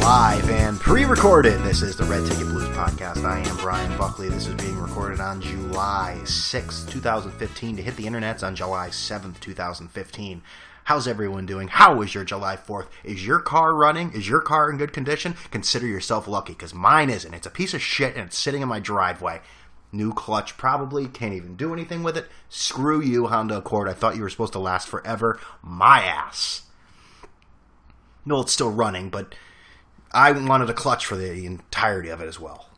Live and pre-recorded. This is the Red Ticket Blues podcast. I am Brian Buckley. This is being recorded on July 6th, 2015. To hit the internets on July 7th, 2015. How's everyone doing? How was your July 4th? Is your car running? Is your car in good condition? Consider yourself lucky, because mine isn't. It's a piece of shit, and it's sitting in my driveway. New clutch, probably. Can't even do anything with it. Screw you, Honda Accord. I thought you were supposed to last forever. My ass. No, it's still running, but I wanted a clutch for the entirety of it as well.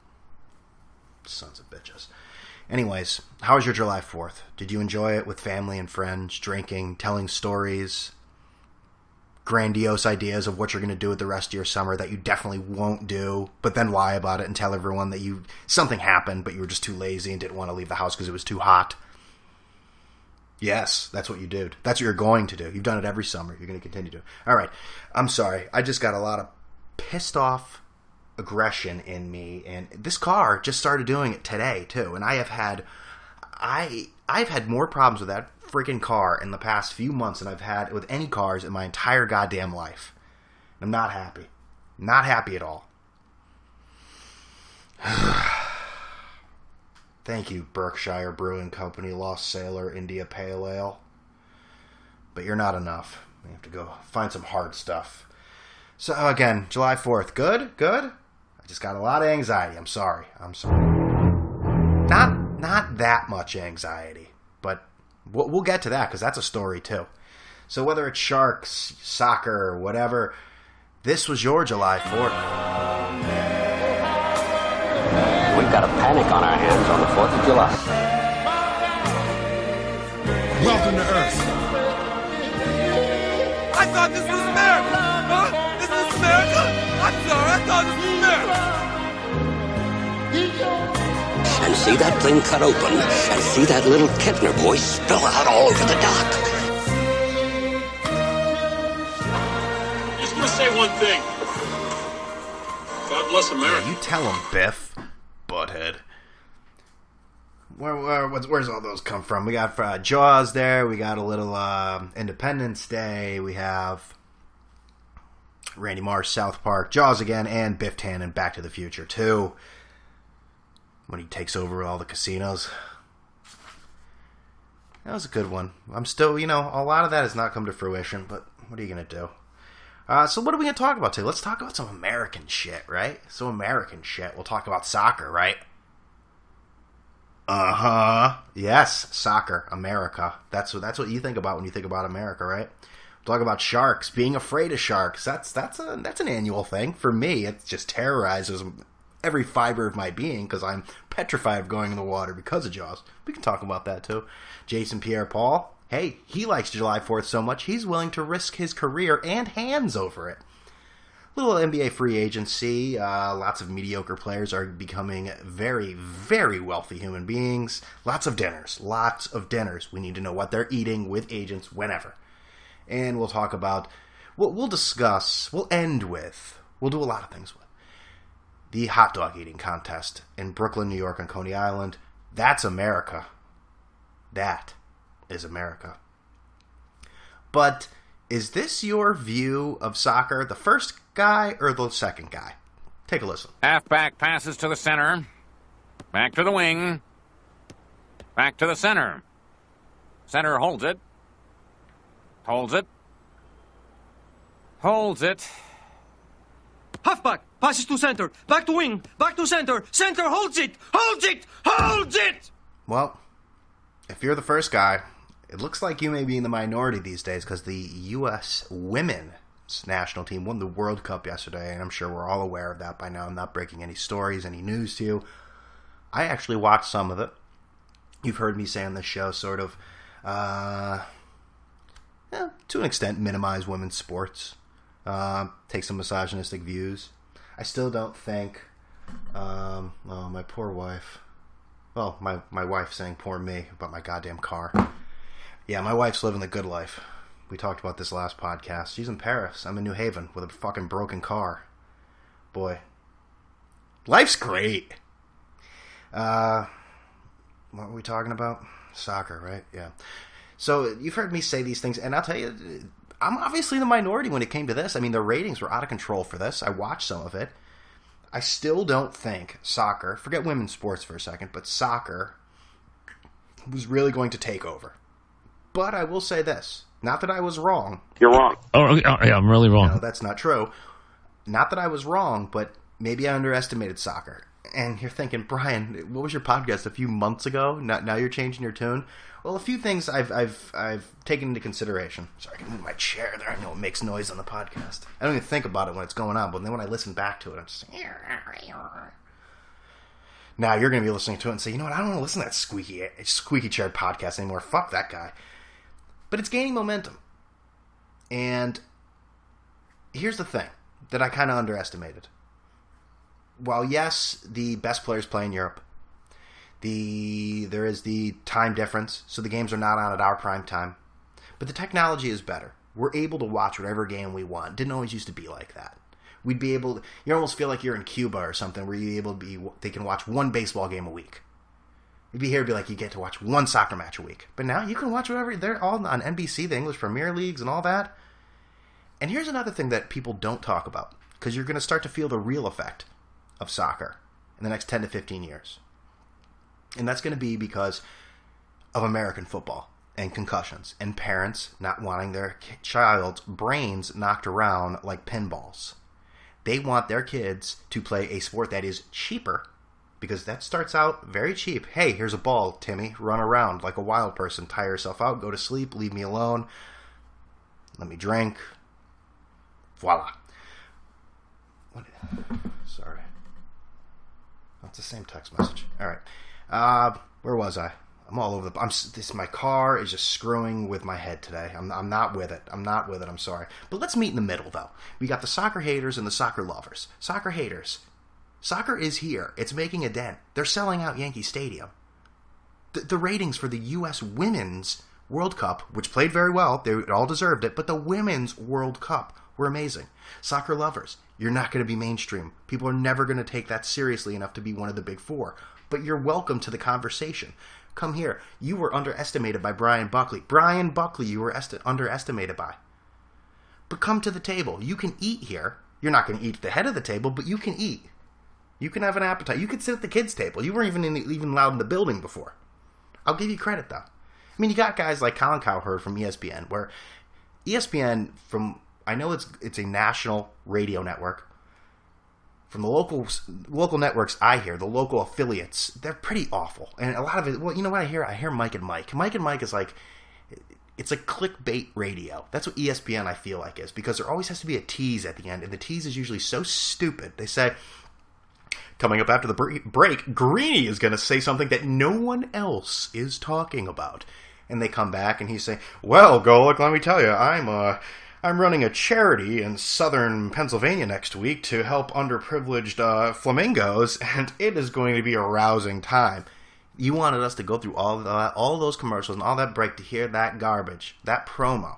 Sons of bitches. Anyways, how was your July 4th? Did you enjoy it with family and friends, drinking, telling stories, grandiose ideas of what you're going to do with the rest of your summer that you definitely won't do, but then lie about it and tell everyone that something happened, but you were just too lazy and didn't want to leave the house because it was too hot? Yes, that's what you did. That's what you're going to do. You've done it every summer. You're going to continue to. All right. I'm sorry. I just got a lot of pissed off aggression in me, and this car just started doing it today too. And I've had more problems with that freaking car in the past few months than I've had with any cars in my entire goddamn life. I'm not happy. Not happy at all. Thank you, Berkshire Brewing Company, Lost Sailor, India Pale Ale. But you're not enough. We have to go find some hard stuff. So, again, July 4th. Good? Good? I just got a lot of anxiety. I'm sorry. Not that much anxiety. But we'll get to that, because that's a story, too. So whether it's Sharks, soccer, whatever, this was your July 4th. We've got a panic on our hands on the 4th of July. Welcome to Earth. I thought this was America! Huh? This is America? I'm sorry, I thought this was America! And see that thing cut open, and see that little Kentner boy spill out all over the dock. Just gonna say one thing. God bless America. Yeah, you tell him, Biff. Butthead. Where's all those come from? We got Jaws there. We got a little Independence Day. We have Randy Marsh, South Park, Jaws again, and Biff Tannen, Back to the Future 2. When he takes over all the casinos. That was a good one. I'm still, a lot of that has not come to fruition, but what are you going to do? So what are we going to talk about today? Let's talk about some American shit, right? Some American shit. We'll talk about soccer, right? Uh-huh. Yes, soccer, America. That's what you think about when you think about America, right? We'll talk about sharks, being afraid of sharks. That's an annual thing. For me, it just terrorizes every fiber of my being, because I'm petrified of going in the water because of Jaws. We can talk about that, too. Jason Pierre-Paul. Hey, he likes July 4th so much, he's willing to risk his career and hands over it. Little NBA free agency. Lots of mediocre players are becoming very, very wealthy human beings. Lots of dinners. Lots of dinners. We need to know what they're eating with agents whenever. And we'll talk about, we'll discuss, we'll end with, we'll do a lot of things with the hot dog eating contest in Brooklyn, New York on Coney Island. That's America. That is America. But is this your view of soccer, the first guy or the second guy? Take a listen. Halfback passes to the center. Back to the wing. Back to the center. Center holds it. Holds it. Holds it. Halfback passes to center, back to wing, back to center, center holds it, holds it, holds it! Well, if you're the first guy, it looks like you may be in the minority these days, because the U.S. women's national team won the World Cup yesterday, and I'm sure we're all aware of that by now. I'm not breaking any stories, any news to you. I actually watched some of it. You've heard me say on this show, sort of, to an extent, minimize women's sports. Take some misogynistic views. I still don't think, my poor wife. Well, my wife saying poor me about my goddamn car. Yeah, my wife's living the good life. We talked about this last podcast. She's in Paris. I'm in New Haven with a fucking broken car. Boy. Life's great. What were we talking about? Soccer, right? Yeah. So you've heard me say these things, and I'll tell you, I'm obviously the minority when it came to this. I mean, the ratings were out of control for this. I watched some of it. I still don't think soccer, forget women's sports for a second, but soccer was really going to take over. But I will say this. Not that I was wrong. You're wrong. Oh, yeah, I'm really wrong. No, that's not true. Not that I was wrong, but maybe I underestimated soccer. And you're thinking, Brian, what was your podcast a few months ago? Now you're changing your tune? Well, a few things I've taken into consideration. Sorry, I can move my chair there. I know it makes noise on the podcast. I don't even think about it when it's going on, but then when I listen back to it, I'm just like... Now you're going to be listening to it and say, you know what, I don't want to listen to that squeaky chair podcast anymore. Fuck that guy. But it's gaining momentum. And here's the thing that I kind of underestimated. While, yes, the best players play in Europe, there is the time difference, so the games are not on at our prime time. But the technology is better. We're able to watch whatever game we want. Didn't always used to be like that. We'd be able to, you almost feel like you're in Cuba or something where you're able to be, they can watch one baseball game a week. You'd be here, it'd be like you get to watch one soccer match a week. But now you can watch whatever, they're all on NBC, the English Premier Leagues and all that. And here's another thing that people don't talk about, because you're going to start to feel the real effect of soccer in the next 10 to 15 years. And that's going to be because of American football and concussions and parents not wanting their child's brains knocked around like pinballs. They want their kids to play a sport that is cheaper, because that starts out very cheap. Hey, here's a ball, Timmy. Run around like a wild person. Tire yourself out. Go to sleep. Leave me alone. Let me drink. Voila. Sorry. That's the same text message. All right. Where was I? I'm all over my car is just screwing with my head today. I'm not with it. I'm sorry. But let's meet in the middle, though. We got the soccer haters and the soccer lovers. Soccer haters. Soccer is here. It's making a dent. They're selling out Yankee Stadium. The ratings for the U.S. Women's World Cup, which played very well, they all deserved it, but the Women's World Cup were amazing. Soccer lovers, you're not going to be mainstream. People are never going to take that seriously enough to be one of the big four. But you're welcome to the conversation. Come here. You were underestimated by Brian Buckley. Brian Buckley, you were underestimated by. But come to the table. You can eat here. You're not going to eat at the head of the table, but you can eat. You can have an appetite. You can sit at the kids' table. You weren't even allowed in the building before. I'll give you credit, though. I mean, you got guys like Colin Cowherd from ESPN, where ESPN, I know it's a national radio network. From the local networks I hear, the local affiliates, they're pretty awful. And a lot of it, well, you know what I hear? I hear Mike and Mike. Mike and Mike is like, it's like clickbait radio. That's what ESPN I feel like is, because there always has to be a tease at the end, and the tease is usually so stupid. They say, coming up after the break, Greeny is going to say something that no one else is talking about. And they come back and he's saying, well, Golick, let me tell you, I'm running a charity in southern Pennsylvania next week to help underprivileged flamingos, and it is going to be a rousing time. You wanted us to go through all those commercials and all that break to hear that garbage, that promo.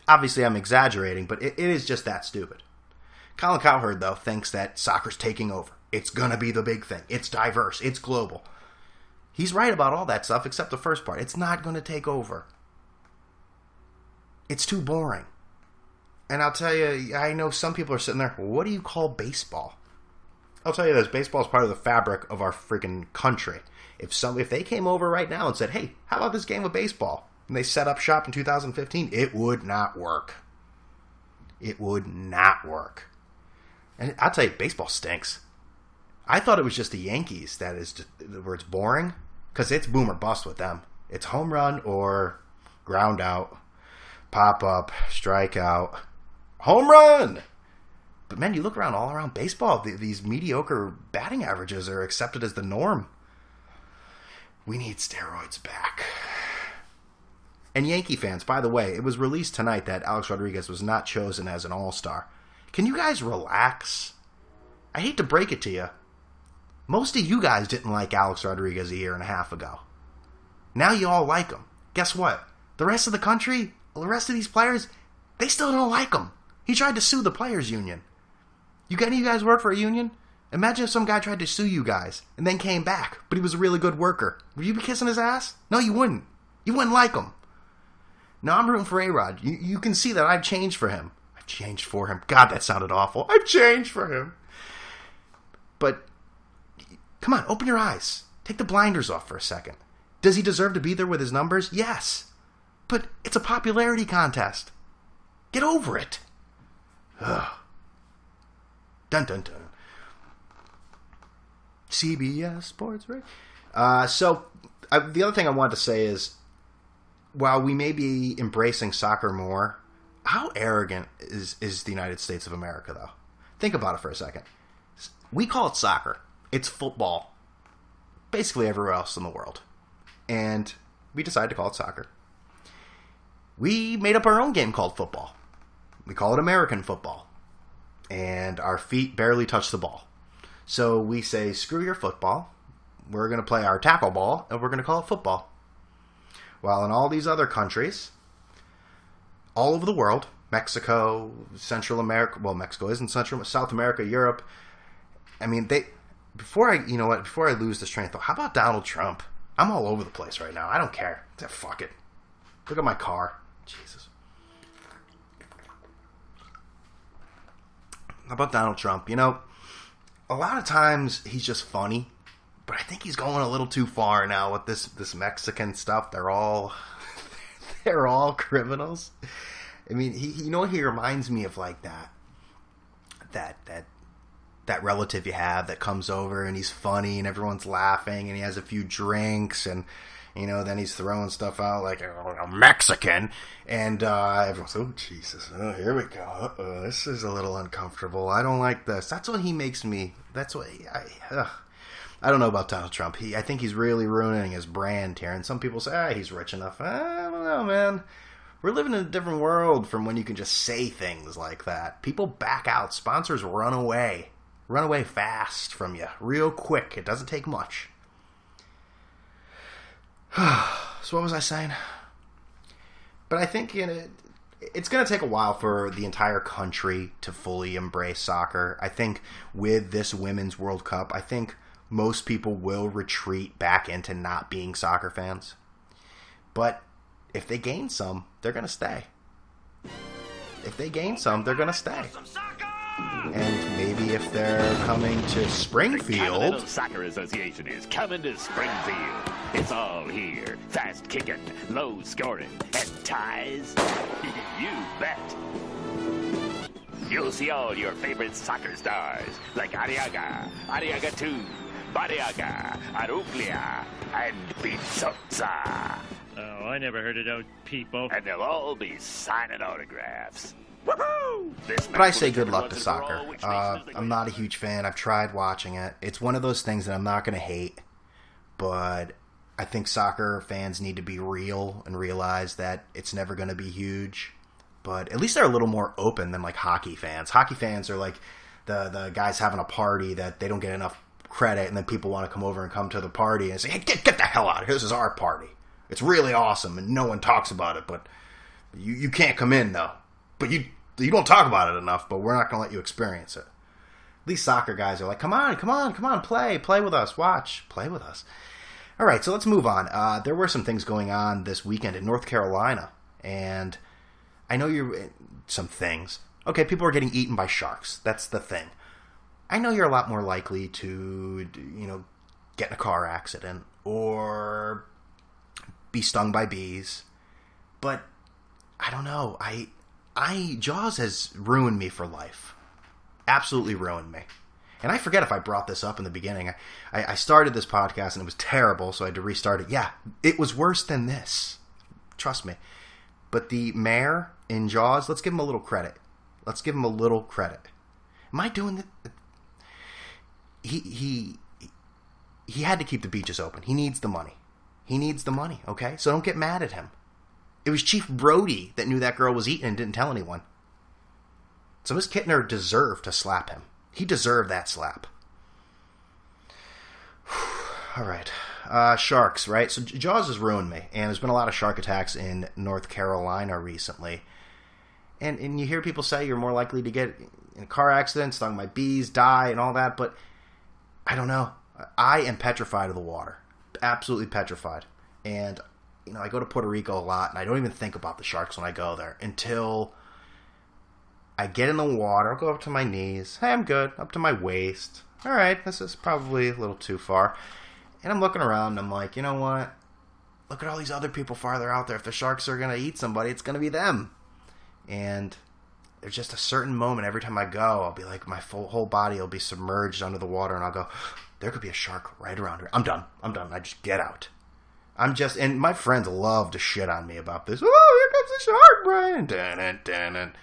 Obviously, I'm exaggerating, but it is just that stupid. Colin Cowherd, though, thinks that soccer's taking over. It's going to be the big thing. It's diverse. It's global. He's right about all that stuff except the first part. It's not going to take over. It's too boring. And I'll tell you, I know some people are sitting there, what do you call baseball? I'll tell you this, baseball is part of the fabric of our freaking country. If they came over right now and said, hey, how about this game of baseball? And they set up shop in 2015, it would not work. It would not work. And I'll tell you, baseball stinks. I thought it was just the Yankees where it's boring, because it's boom or bust with them. It's home run or ground out. Pop up, strike out, home run. But man, you look all around baseball, these mediocre batting averages are accepted as the norm. We need steroids back. And Yankee fans, by the way, it was released tonight that Alex Rodriguez was not chosen as an all-star. Can you guys relax? I hate to break it to you. Most of you guys didn't like Alex Rodriguez a year and a half ago. Now you all like him. Guess what? The rest of the country, the rest of these players, they still don't like him. He tried to sue the players' union. Any of you guys work for a union? Imagine if some guy tried to sue you guys and then came back, but he was a really good worker. Would you be kissing his ass? No, you wouldn't. You wouldn't like him. No, I'm rooting for A-Rod. You can see that I've changed for him. I've changed for him. God, that sounded awful. I've changed for him. But, come on, open your eyes. Take the blinders off for a second. Does he deserve to be there with his numbers? Yes. But it's a popularity contest. Get over it. Ugh. Dun dun dun. CBS Sports, right? The other thing I wanted to say is, while we may be embracing soccer more, how arrogant is the United States of America, though? Think about it for a second. We call it soccer. It's football. Basically everywhere else in the world. And we decided to call it soccer. We made up our own game called football. We call it American football. And our feet barely touch the ball. So we say, screw your football. We're going to play our tackle ball, and we're going to call it football. While in all these other countries, all over the world, Mexico, Central America, well, Mexico isn't Central, South America, Europe, I mean, before I lose this train of thought, how about Donald Trump? I'm all over the place right now. I don't care. Fuck it. Look at my car. Jesus. How about Donald Trump? You know, a lot of times he's just funny, but I think he's going a little too far now with this Mexican stuff. They're all criminals. I mean, he reminds me of like that relative you have that comes over and he's funny and everyone's laughing and he has a few drinks and, you know, then he's throwing stuff out like a Mexican and everyone's, oh, Jesus, oh, here we go. This is a little uncomfortable. I don't like this. That's what he makes me. That's what I don't know about Donald Trump. I think he's really ruining his brand here. And some people say, he's rich enough. I don't know, man. We're living in a different world from when you can just say things like that. People back out. Sponsors run away. Run away fast from you. Real quick. It doesn't take much. So what was I saying? But I think it's going to take a while for the entire country to fully embrace soccer. I think with this Women's World Cup, I think most people will retreat back into not being soccer fans. But if they gain some, they're going to stay. If they gain some, they're going to stay. And maybe if they're coming to Springfield... The Sacramento Soccer Association is coming to Springfield. It's all here. Fast kicking, low scoring, and ties. You bet. You'll see all your favorite soccer stars like Arriaga, Arriaga 2, Bariaga, Aruglia, and Pizzozza. Oh, I never heard of those people. And they'll all be signing autographs. But I say good luck to soccer. I'm not a huge fan. I've tried watching it. It's one of those things that I'm not going to hate. But I think soccer fans need to be real and realize that it's never going to be huge. But at least they're a little more open than like hockey fans. Hockey fans are like the guys having a party that they don't get enough credit. And then people want to come over and come to the party and say, hey, get the hell out of here. This is our party. It's really awesome and no one talks about it. But you can't come in though. But you don't talk about it enough, but we're not going to let you experience it. These soccer guys are like, come on, play with us, watch, play with us. All right, so let's move on. There were some things going on this weekend in North Carolina, and I know some things. Okay, people are getting eaten by sharks. That's the thing. I know you're a lot more likely to, get in a car accident or be stung by bees, but I don't know. Jaws has ruined me for life. Absolutely ruined me. And I forget if I brought this up in the beginning. I started this podcast and it was terrible, so I had to restart it. Yeah, it was worse than this. Trust me. But the mayor in Jaws, let's give him a little credit. Am I doing it? He had to keep the beaches open. He needs the money. Okay? So don't get mad at him. It was Chief Brody that knew that girl was eaten and didn't tell anyone. So Miss Kittner deserved to slap him. He deserved that slap. All right. Sharks, right? So Jaws has ruined me. And there's been a lot of shark attacks in North Carolina recently. And you hear people say you're more likely to get in a car accident, stung by bees, die, and all that. But I don't know. I am petrified of the water. Absolutely petrified. And I go to Puerto Rico a lot, and I don't even think about the sharks when I go there until I get in the water. I'll go up to my knees. Hey, I'm good. Up to my waist. All right, this is probably a little too far. And I'm looking around, and I'm like, you know what? Look at all these other people farther out there. If the sharks are going to eat somebody, it's going to be them. And there's just a certain moment every time I go, I'll be like, my whole body will be submerged under the water, and I'll go, there could be a shark right around here. I'm done. I just get out. And my friends love to shit on me about this. Oh, here comes the shark, Brian. Dun.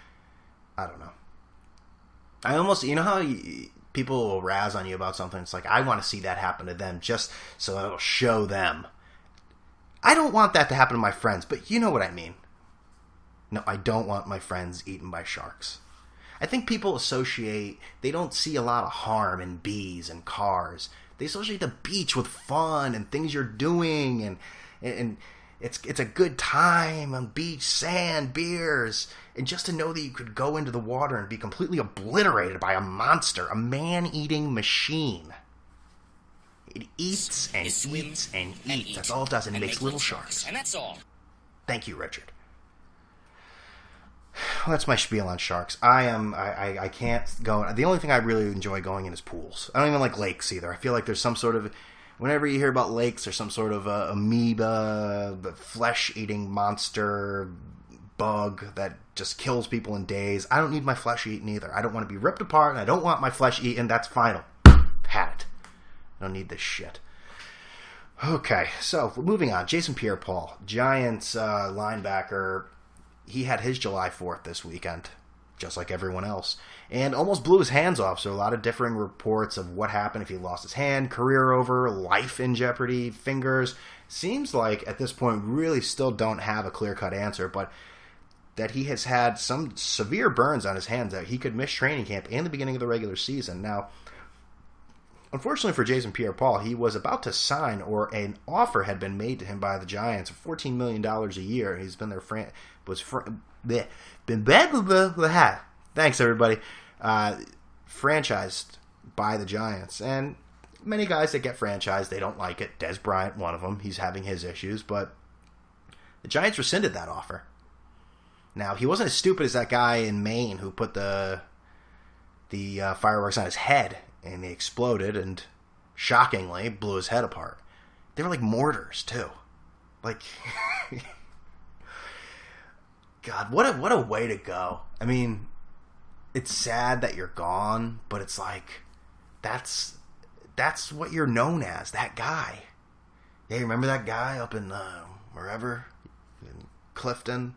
I don't know. I almost, how people will razz on you about something. It's like, I want to see that happen to them just so it'll show them. I don't want that to happen to my friends, but you know what I mean. No, I don't want my friends eaten by sharks. I think people they don't see a lot of harm in bees and cars. They associate the beach with fun and things you're doing, and it's a good time on beach, sand, beers, and just to know that you could go into the water and be completely obliterated by a monster, a man-eating machine. It eats and eats and eats. That's all it does, and it makes little sharks. And that's all. Thank you, Richard. Well, that's my spiel on sharks. I can't go. The only thing I really enjoy going in is pools. I don't even like lakes either. I feel like there's some sort of, whenever you hear about lakes, there's some sort of amoeba, flesh-eating monster bug that just kills people in days. I don't need my flesh eaten either. I don't want to be ripped apart, and I don't want my flesh eaten. That's final. Had it. I don't need this shit. Okay, so moving on. Jason Pierre-Paul, Giants linebacker. He had his July 4th this weekend, just like everyone else, and almost blew his hands off. So a lot of differing reports of what happened, if he lost his hand, career over, life in jeopardy, fingers. Seems like at this point we really still don't have a clear-cut answer, but that he has had some severe burns on his hands that he could miss training camp and the beginning of the regular season. Now, unfortunately for Jason Pierre-Paul, he was about to sign, or an offer had been made to him by the Giants of $14 million a year. He's been their Thanks, everybody. Franchised by the Giants. And many guys that get franchised, they don't like it. Des Bryant, one of them. He's having his issues, but the Giants rescinded that offer. Now, he wasn't as stupid as that guy in Maine who put the fireworks on his head, and they exploded and, shockingly, blew his head apart. They were like mortars, too. Like, God, what a way to go. I mean, it's sad that you're gone, but it's like, that's what you're known as, that guy. Yeah, you remember that guy up in, wherever? In Clifton?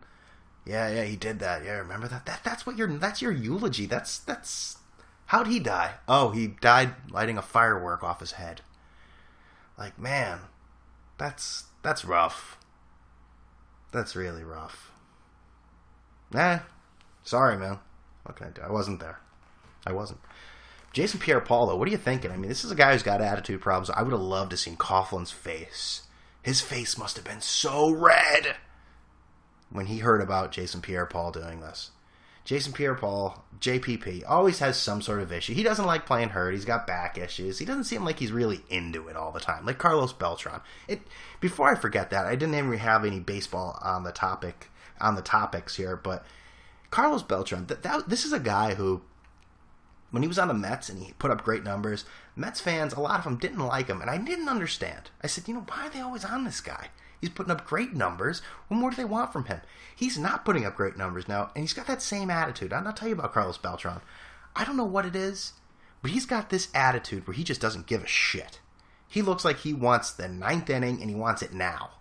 Yeah, he did that. Yeah, remember that? That's your eulogy. That's how'd he die? Oh, he died lighting a firework off his head. Like, man, that's rough. That's really rough. Sorry, man. What can I do? I wasn't there. I wasn't. Jason Pierre-Paul, though, what are you thinking? I mean, this is a guy who's got attitude problems. I would have loved to seen Coughlin's face. His face must have been so red when he heard about Jason Pierre-Paul doing this. Jason Pierre-Paul, JPP, always has some sort of issue. He doesn't like playing hurt. He's got back issues. He doesn't seem like he's really into it all the time, like Carlos Beltran. Before I forget that, I didn't even have any baseball on the topics here, but Carlos Beltran, this is a guy who, when he was on the Mets and he put up great numbers, Mets fans, a lot of them didn't like him, and I didn't understand. I said, why are they always on this guy? He's putting up great numbers. What more do they want from him? He's not putting up great numbers now, and he's got that same attitude. I'll tell you about Carlos Beltran. I don't know what it is, but he's got this attitude where he just doesn't give a shit. He looks like he wants the ninth inning, and he wants it now.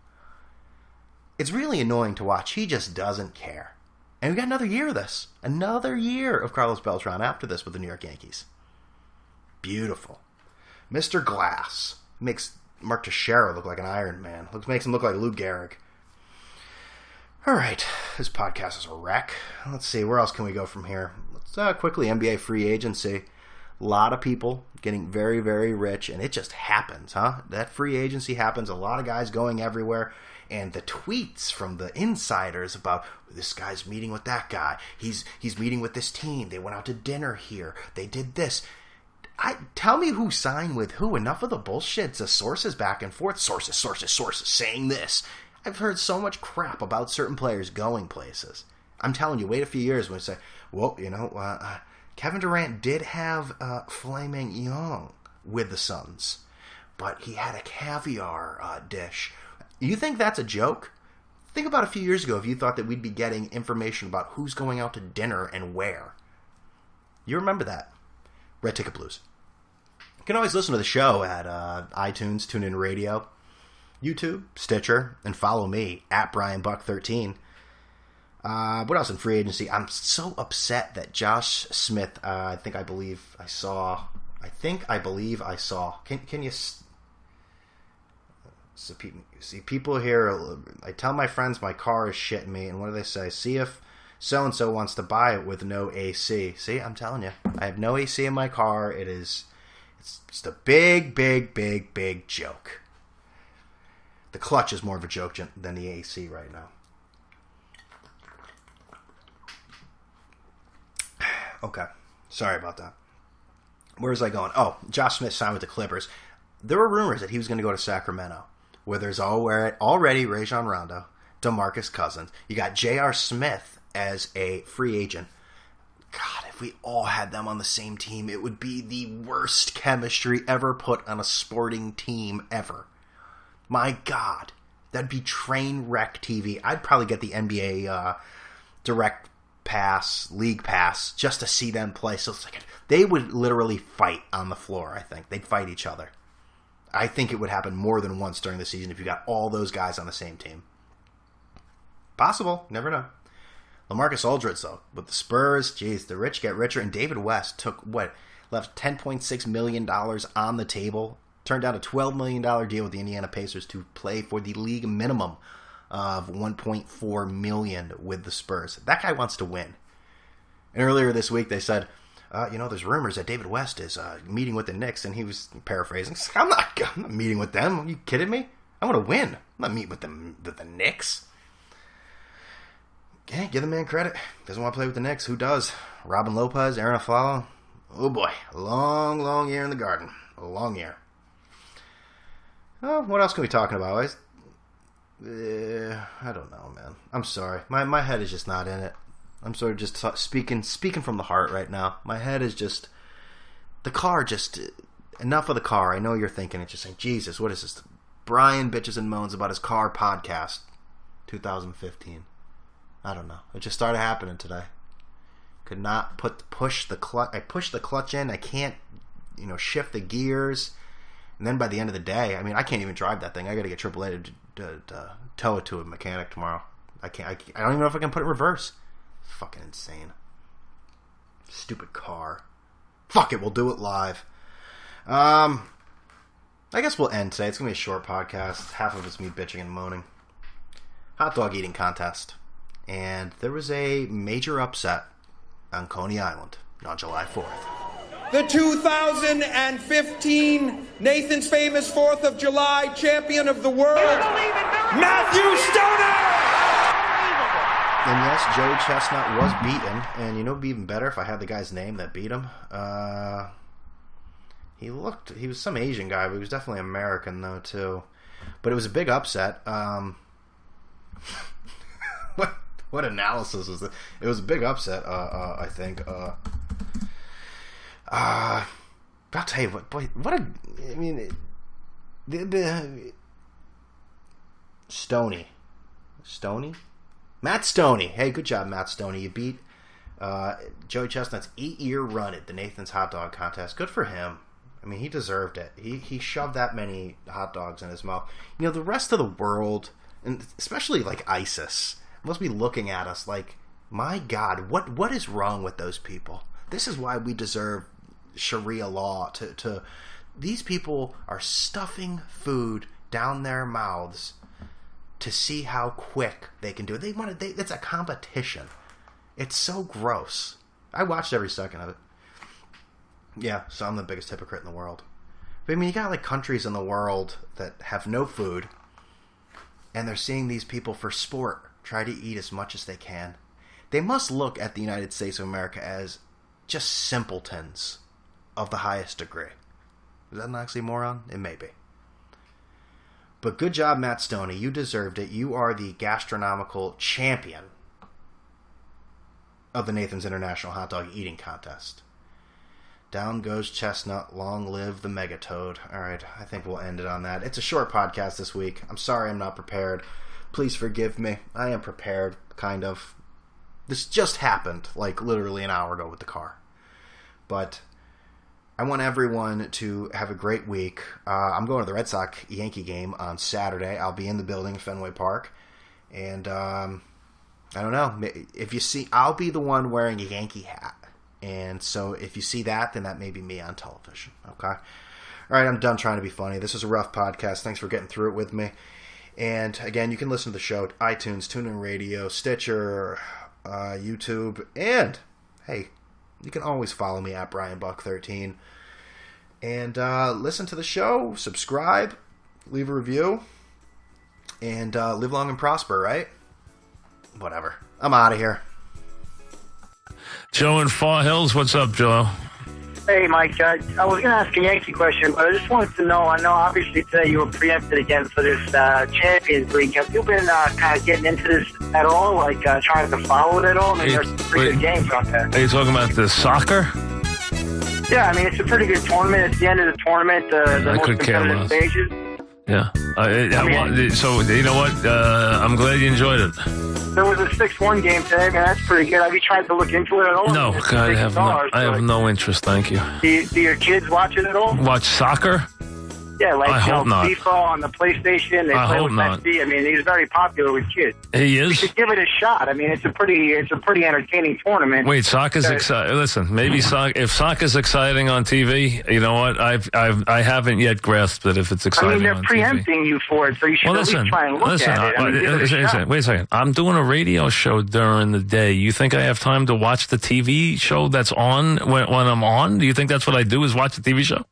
It's really annoying to watch. He just doesn't care. And we got another year of this. Another year of Carlos Beltran after this with the New York Yankees. Beautiful. Mr. Glass makes Mark Teixeira look like an Iron Man. Makes him look like Lou Gehrig. All right. This podcast is a wreck. Let's see. Where else can we go from here? Let's quickly NBA free agency. A lot of people getting very, very rich, and it just happens, huh? That free agency happens. A lot of guys going everywhere. And the tweets from the insiders about this guy's meeting with that guy. He's meeting with this team. They went out to dinner here. They did this. Tell me who signed with who. Enough of the bullshit. The sources back and forth. Sources saying this. I've heard so much crap about certain players going places. I'm telling you, wait a few years when we say, well, Kevin Durant did have Flaming Young with the Suns, but he had a caviar dish. You think that's a joke? Think about a few years ago if you thought that we'd be getting information about who's going out to dinner and where. You remember that. Red Ticket Blues. You can always listen to the show at iTunes, TuneIn Radio, YouTube, Stitcher, and follow me at BrianBuck13. What else in free agency? I'm so upset that Josh Smith, I believe I saw. Can you see people here? I tell my friends my car is shitting me, and what do they say? See if so-and-so wants to buy it with no AC. See, I'm telling you. I have no AC in my car. It's just a big, big, big, big joke. The clutch is more of a joke than the AC right now. Okay. Sorry about that. Where was I going? Oh, Josh Smith signed with the Clippers. There were rumors that he was going to go to Sacramento, where there's already Rajon Rondo, DeMarcus Cousins. You got J.R. Smith as a free agent. God, if we all had them on the same team, it would be the worst chemistry ever put on a sporting team ever. My God, that'd be train wreck TV. I'd probably get the NBA direct pass, league pass, just to see them play. So it's like they would literally fight on the floor, I think. They'd fight each other. I think it would happen more than once during the season if you got all those guys on the same team. Possible. Never know. LaMarcus Alrdridge, though, with the Spurs, geez, the rich get richer. And David West left $10.6 million on the table, turned down a $12 million deal with the Indiana Pacers to play for the league minimum of $1.4 million with the Spurs. That guy wants to win. And earlier this week they said, there's rumors that David West is meeting with the Knicks, and he was paraphrasing. I'm not meeting with them. Are you kidding me? I want to win. I'm not meeting with the Knicks. Okay, give the man credit. Doesn't want to play with the Knicks. Who does? Robin Lopez, Aaron Aflalo. Oh boy, a long, long year in the garden. A long year. Oh, what else can we talk about? I don't know, man. I'm sorry. My head is just not in it. I'm sort of just speaking from the heart right now. My head is just... The car just... Enough of the car. I know you're thinking, it's just like, Jesus, what is this? Brian bitches and moans about his car podcast. 2015. I don't know. It just started happening today. Could not push the clutch. I pushed the clutch in. I can't, shift the gears. And then by the end of the day, I can't even drive that thing. I got to get AAA to tow it to a mechanic tomorrow. I can't. I don't even know if I can put it in reverse. It's fucking insane. Stupid car. Fuck it. We'll do it live. I guess we'll end today. It's gonna be a short podcast. Half of it's me bitching and moaning. Hot dog eating contest. And there was a major upset on Coney Island on July 4th. The 2015 Nathan's Famous 4th of July champion of the world, Matthew Stoner! And yes, Joey Chestnut was beaten. And it'd be even better if I had the guy's name that beat him. He was some Asian guy, but he was definitely American, though, too. But it was a big upset. What analysis was it? It was a big upset, I think. I'll tell you what, boy, Stoney? Matt Stoney. Hey, good job, Matt Stoney. You beat Joey Chestnut's 8-year run at the Nathan's Hot Dog Contest. Good for him. He deserved it. He shoved that many hot dogs in his mouth. The rest of the world, and especially like ISIS, must be looking at us like, my God, what is wrong with those people? This is why we deserve Sharia law. To these people are stuffing food down their mouths to see how quick they can do it. It's a competition. It's so gross. I watched every second of it. Yeah, so I'm the biggest hypocrite in the world. But you got countries in the world that have no food, and they're seeing these people for sport try to eat as much as they can. They must look at the United States of America as just simpletons of the highest degree. Is that an oxymoron? It may be. But good job, Matt Stoney. You deserved it. You are the gastronomical champion of the Nathan's International Hot Dog Eating Contest. Down goes Chestnut. Long live the Megatoad. All right, I think we'll end it on that. It's a short podcast this week. I'm sorry I'm not prepared. Please forgive me. I am prepared, kind of. This just happened, like, literally an hour ago with the car. But I want everyone to have a great week. I'm going to the Red Sox-Yankee game on Saturday. I'll be in the building, Fenway Park. And, I don't know. If you see, I'll be the one wearing a Yankee hat. And so if you see that, then that may be me on television. Okay? All right, I'm done trying to be funny. This is a rough podcast. Thanks for getting through it with me. And, again, you can listen to the show at iTunes, TuneIn Radio, Stitcher, YouTube, and, hey, you can always follow me at BrianBuck13. And listen to the show, subscribe, leave a review, and live long and prosper, right? Whatever. I'm out of here. Joe in Far Hills, what's up, Joe? Hey, Mike. I was going to ask a Yankee question, but I just wanted to know, I know obviously today you were preempted again for this Champions League. Have you been kind of getting into this at all, like trying to follow it at all? I mean, there's some pretty good games out there. Are you talking about the soccer? Yeah, I mean, it's a pretty good tournament. It's the end of the tournament, the most competitive stages. Yeah. So, you know what? I'm glad you enjoyed it. There was a 6-1 game today, man. That's pretty good. Have you tried to look into it at all? No, I have no interest, thank you. Do your kids watch it at all? Watch soccer? Yeah, like I hope not. FIFA on the PlayStation. They play with Messi. I mean, he's very popular with kids. He is? You should give it a shot. I mean, it's a pretty entertaining tournament. Wait, soccer's exciting. Listen, maybe if soccer's exciting on TV, you know what? I haven't yet grasped it if it's exciting on TV. I mean, they're preempting you for it, so you should at least try and look at it. Listen, wait a second. I'm doing a radio show during the day. You think I have time to watch the TV show that's on when I'm on? Do you think that's what I do is watch the TV show?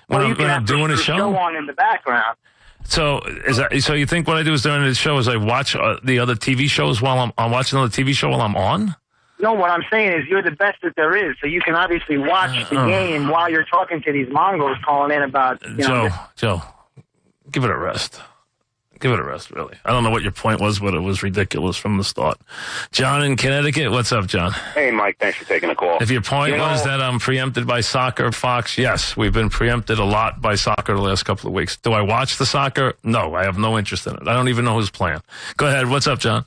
When I'm doing a show on in the background. So so you think what I do is during the show is I watch the other TV shows while I'm watching another TV show while I'm on? No, what I'm saying is you're the best that there is, so you can obviously watch the game while you're talking to these Mongols calling in about. Joe, give it a rest. Give it a rest, really. I don't know what your point was, but it was ridiculous from the start. John in Connecticut, what's up, John? Hey, Mike, thanks for taking the call. If your point was that I'm preempted by soccer, Fox, yes, we've been preempted a lot by soccer the last couple of weeks. Do I watch the soccer? No, I have no interest in it. I don't even know who's playing. Go ahead, what's up, John?